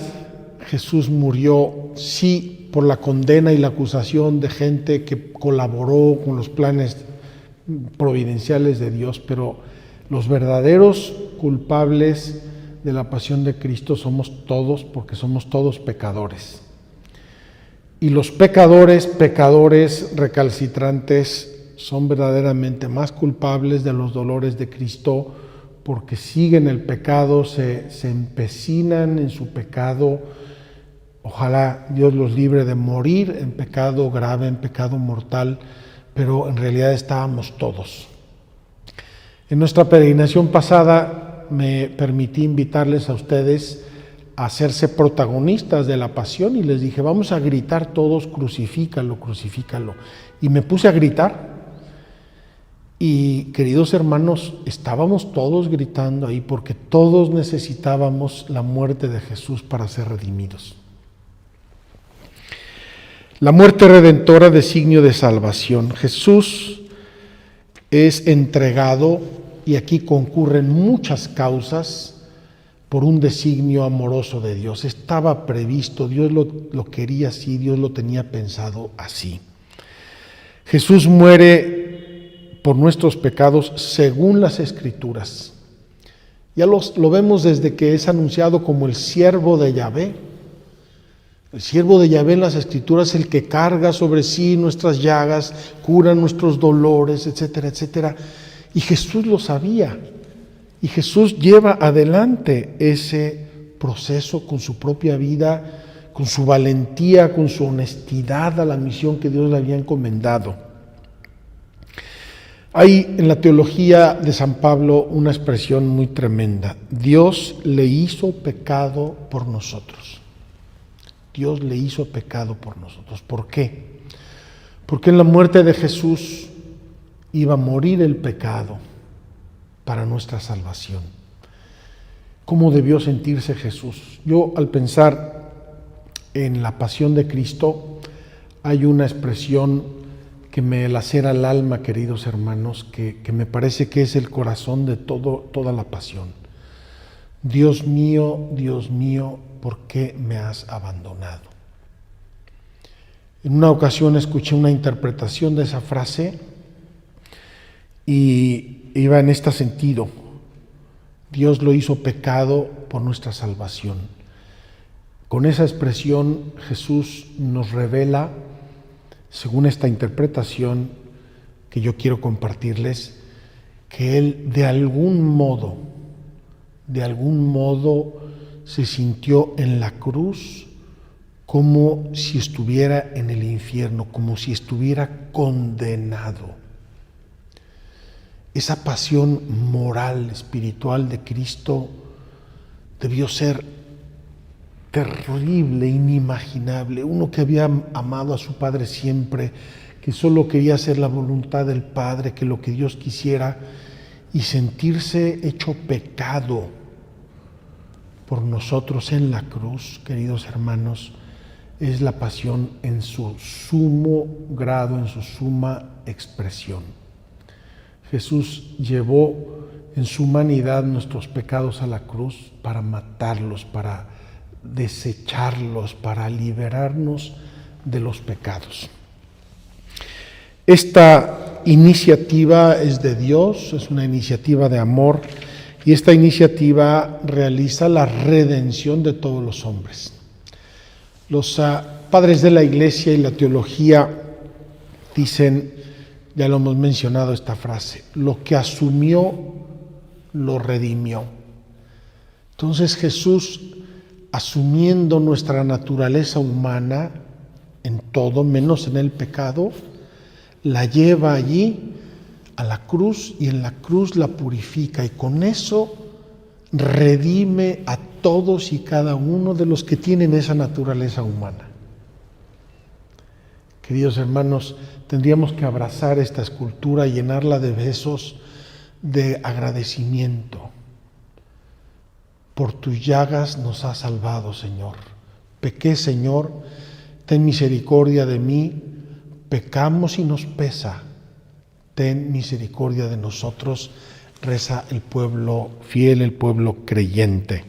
Jesús murió, sí, por la condena y la acusación de gente que colaboró con los planes providenciales de Dios, pero los verdaderos culpables de la pasión de Cristo somos todos, porque somos todos pecadores. Y los pecadores recalcitrantes son verdaderamente más culpables de los dolores de Cristo, porque siguen el pecado, se empecinan en su pecado. Ojalá Dios los libre de morir en pecado grave, en pecado mortal, pero en realidad estábamos todos. En nuestra peregrinación pasada me permití invitarles a ustedes a hacerse protagonistas de la pasión, y les dije: vamos a gritar todos: crucifícalo, crucifícalo. Y me puse a gritar, y queridos hermanos, estábamos todos gritando ahí, porque todos necesitábamos la muerte de Jesús para ser redimidos. La muerte redentora, designio de salvación. Jesús es entregado, y aquí concurren muchas causas, por un designio amoroso de Dios. Estaba previsto, Dios lo quería así, Dios lo tenía pensado así. Jesús muere por nuestros pecados según las Escrituras. Ya lo vemos desde que es anunciado como el siervo de Yahvé. El siervo de Yahvé en las Escrituras es el que carga sobre sí nuestras llagas, cura nuestros dolores, etcétera, etcétera. Y Jesús lo sabía. Y Jesús lleva adelante ese proceso con su propia vida, con su valentía, con su honestidad a la misión que Dios le había encomendado. Hay en la teología de San Pablo una expresión muy tremenda. Dios le hizo pecado por nosotros. Dios le hizo pecado por nosotros. ¿Por qué? Porque en la muerte de Jesús iba a morir el pecado para nuestra salvación. ¿Cómo debió sentirse Jesús? Yo, al pensar en la pasión de Cristo, hay una expresión que me lacera el alma, queridos hermanos, que me parece que es el corazón de toda la pasión. Dios mío, ¿por qué me has abandonado? En una ocasión escuché una interpretación de esa frase y iba en este sentido. Dios lo hizo pecado por nuestra salvación. Con esa expresión Jesús nos revela, según esta interpretación que yo quiero compartirles, que Él de algún modo se sintió en la cruz como si estuviera en el infierno, como si estuviera condenado. Esa pasión moral, espiritual de Cristo debió ser terrible, inimaginable. Uno que había amado a su Padre siempre, que solo quería hacer la voluntad del Padre, que lo que Dios quisiera, y sentirse hecho pecado por nosotros en la cruz, queridos hermanos, es la pasión en su sumo grado, en su suma expresión. Jesús llevó en su humanidad nuestros pecados a la cruz para matarlos, para desecharlos, para liberarnos de los pecados. Esta iniciativa es de Dios, es una iniciativa de amor, y esta iniciativa realiza la redención de todos los hombres. Los padres de la Iglesia y la teología dicen, ya lo hemos mencionado esta frase, lo que asumió, lo redimió. Entonces Jesús, asumiendo nuestra naturaleza humana en todo, menos en el pecado, la lleva allí a la cruz y en la cruz la purifica, y con eso redime a todos y cada uno de los que tienen esa naturaleza humana. Queridos hermanos, tendríamos que abrazar esta escultura y llenarla de besos de agradecimiento. Por tus llagas nos has salvado, Señor. Pequé, Señor, ten misericordia de mí. Pecamos y nos pesa. Ten misericordia de nosotros, reza el pueblo fiel, el pueblo creyente.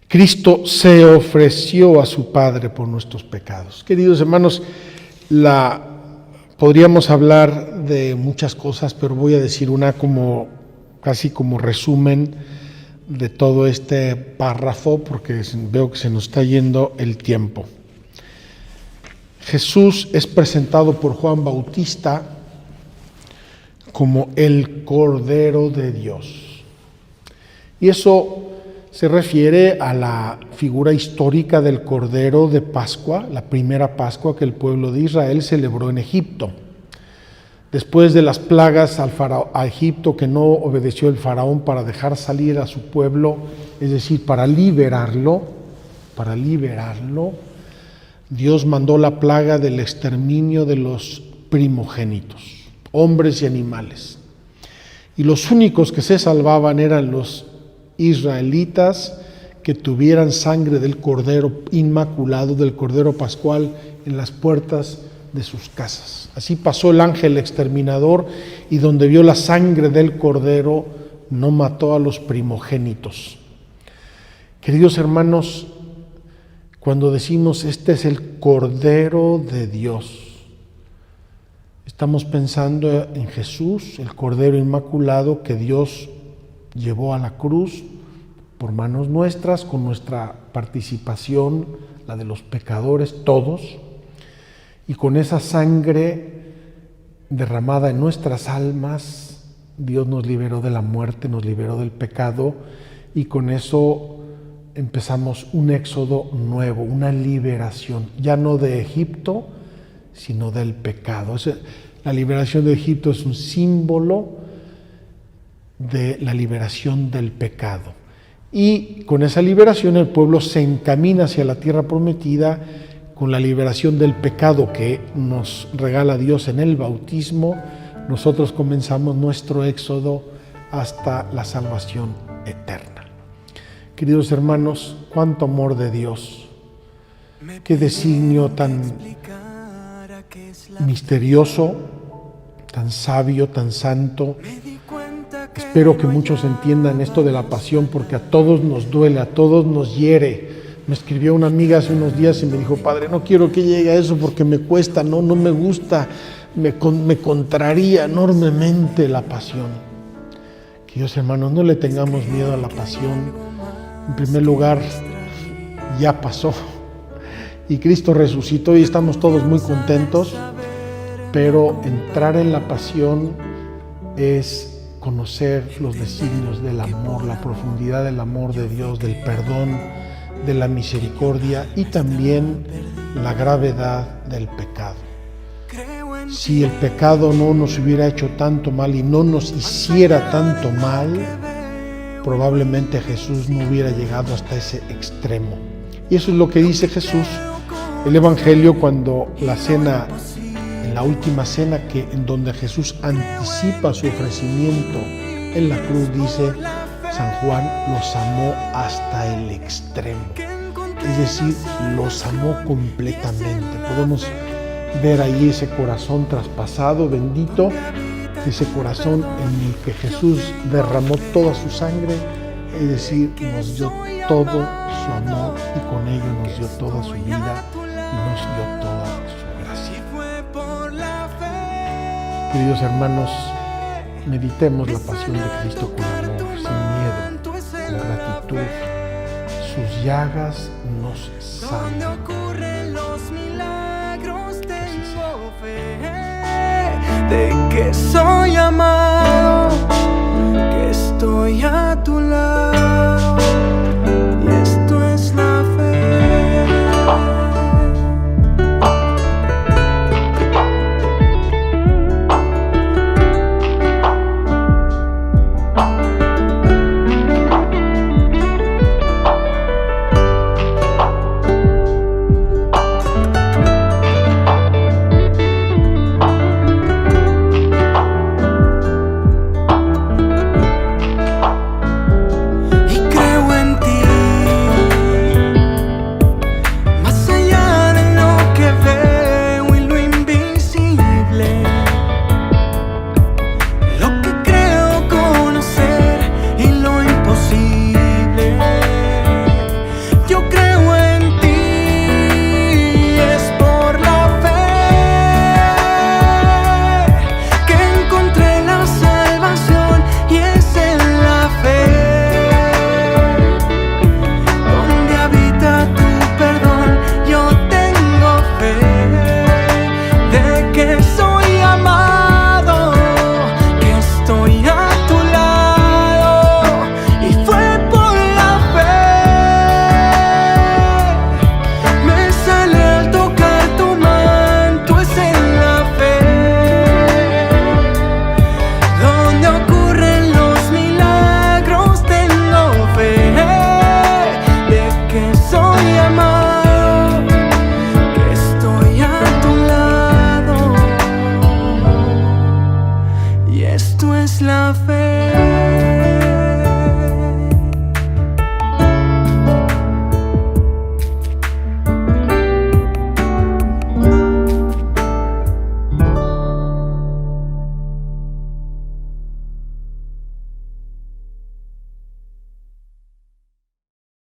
Cristo se ofreció a su Padre por nuestros pecados. Queridos hermanos, podríamos hablar de muchas cosas, pero voy a decir una casi como resumen de todo este párrafo, porque veo que se nos está yendo el tiempo. Jesús es presentado por Juan Bautista como el Cordero de Dios. Y eso se refiere a la figura histórica del Cordero de Pascua, la primera Pascua que el pueblo de Israel celebró en Egipto. Después de las plagas a Egipto, que no obedeció el faraón para dejar salir a su pueblo, es decir, para liberarlo, Dios mandó la plaga del exterminio de los primogénitos, hombres y animales. Y los únicos que se salvaban eran los israelitas que tuvieran sangre del Cordero Inmaculado, del Cordero Pascual, en las puertas de sus casas. Así pasó el ángel exterminador, y donde vio la sangre del Cordero, no mató a los primogénitos. Queridos hermanos, cuando decimos este es el Cordero de Dios, estamos pensando en Jesús, el Cordero Inmaculado que Dios llevó a la cruz por manos nuestras, con nuestra participación, la de los pecadores, todos, y con esa sangre derramada en nuestras almas, Dios nos liberó de la muerte, nos liberó del pecado, y con eso empezamos un éxodo nuevo, una liberación, ya no de Egipto, sino del pecado. La liberación de Egipto es un símbolo de la liberación del pecado. Y con esa liberación el pueblo se encamina hacia la tierra prometida, con la liberación del pecado que nos regala Dios en el bautismo. Nosotros comenzamos nuestro éxodo hasta la salvación eterna. Queridos hermanos, cuánto amor de Dios, qué designio tan misterioso, tan sabio, tan santo. Espero que muchos entiendan esto de la pasión, porque a todos nos duele, a todos nos hiere. Me escribió una amiga hace unos días y me dijo: Padre, no quiero que llegue a eso porque me cuesta, no me gusta, me contraría enormemente la pasión. Queridos hermanos, no le tengamos miedo a la pasión. En primer lugar, ya pasó y Cristo resucitó y estamos todos muy contentos, pero entrar en la pasión es conocer los designios del amor, la profundidad del amor de Dios, del perdón, de la misericordia y también la gravedad del pecado. Si el pecado no nos hubiera hecho tanto mal y no nos hiciera tanto mal, probablemente Jesús no hubiera llegado hasta ese extremo. Y eso es lo que dice Jesús. El Evangelio, cuando la cena, en la última cena, en donde Jesús anticipa su ofrecimiento en la cruz, dice San Juan, los amó hasta el extremo. Es decir, los amó completamente. Podemos ver ahí ese corazón traspasado, bendito, ese corazón en el que Jesús derramó toda su sangre, es decir, nos dio todo su amor y con ello nos dio toda su vida y nos dio toda su gracia. Queridos hermanos, meditemos la pasión de Cristo con amor, sin miedo, con gratitud. Sus llagas nos sanan. De que soy amado